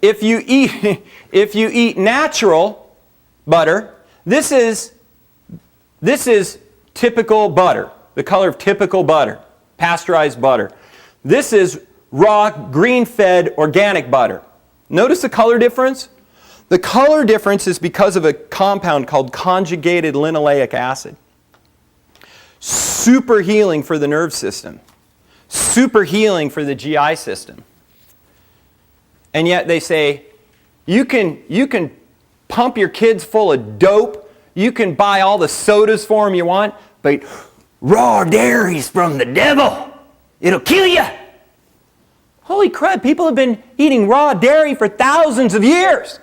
if you eat natural butter, this is typical butter, the color of typical butter, pasteurized butter. This is raw, green-fed, organic butter. Notice the color difference? The color difference is because of a compound called conjugated linoleic acid. Super healing for the nerve system. Super healing for the GI system. And yet they say, you can pump your kids full of dope, you can buy all the sodas for them you want, but raw dairy's from the devil. It'll kill you. Holy crap, people have been eating raw dairy for thousands of years.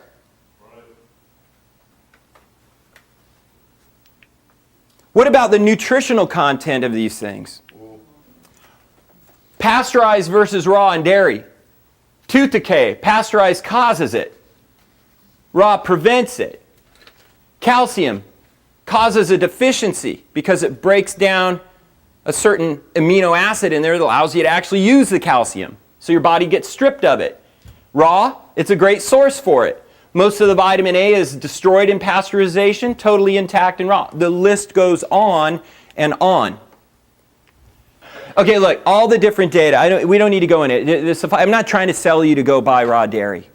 What about the nutritional content of these things? Pasteurized versus raw and dairy. Tooth decay, pasteurized causes it. Raw prevents it. Calcium causes a deficiency because it breaks down a certain amino acid in there that allows you to actually use the calcium. So your body gets stripped of it. Raw, it's a great source for it. Most of the vitamin A is destroyed in pasteurization, totally intact in raw. The list goes on and on. Okay, look, all the different data. We don't need to go in it. I'm not trying to sell you to go buy raw dairy.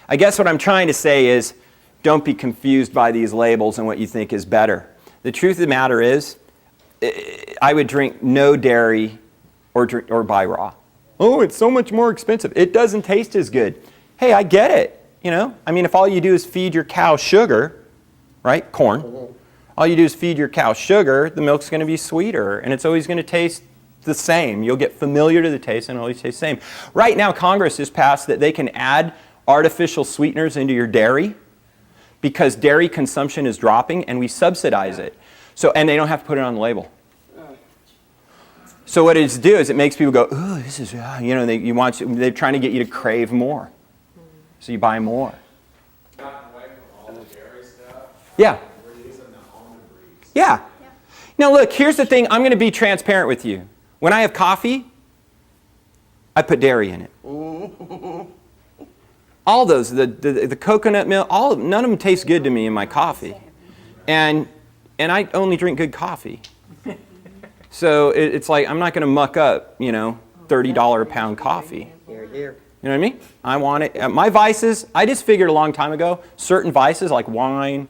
I guess what I'm trying to say is don't be confused by these labels and what you think is better. The truth of the matter is I would drink no dairy or buy raw. Oh, it's so much more expensive. It doesn't taste as good. Hey, I get it. You know, I mean, if all you do is feed your cow sugar, right, corn, all you do is feed your cow sugar, the milk's going to be sweeter, and it's always going to taste the same. You'll get familiar to the taste and it'll always taste the same. Right now, Congress has passed that they can add artificial sweeteners into your dairy because dairy consumption is dropping and we subsidize it. So, and they don't have to put it on the label. So what it does is it makes people go, ooh, this is, you know, they're trying to get you to crave more. So you buy more. Gotten away from all the dairy stuff. Yeah. We're using the almond breeds. Yeah. Now look, here's the thing. I'm going to be transparent with you. When I have coffee, I put dairy in it. All those, the coconut milk, none of them taste good to me in my coffee. And I only drink good coffee. So it's like I'm not going to muck up, you know, $30 a pound coffee. You know what I mean? I want it. My vices, I just figured a long time ago, certain vices like wine,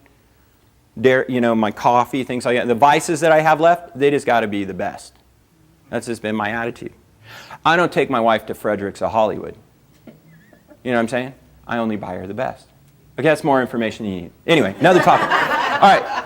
dairy, you know, my coffee, things like that. The vices that I have left, they just got to be the best. That's just been my attitude. I don't take my wife to Frederick's or Hollywood. You know what I'm saying? I only buy her the best. Okay, that's more information you need. Anyway, another topic. All right.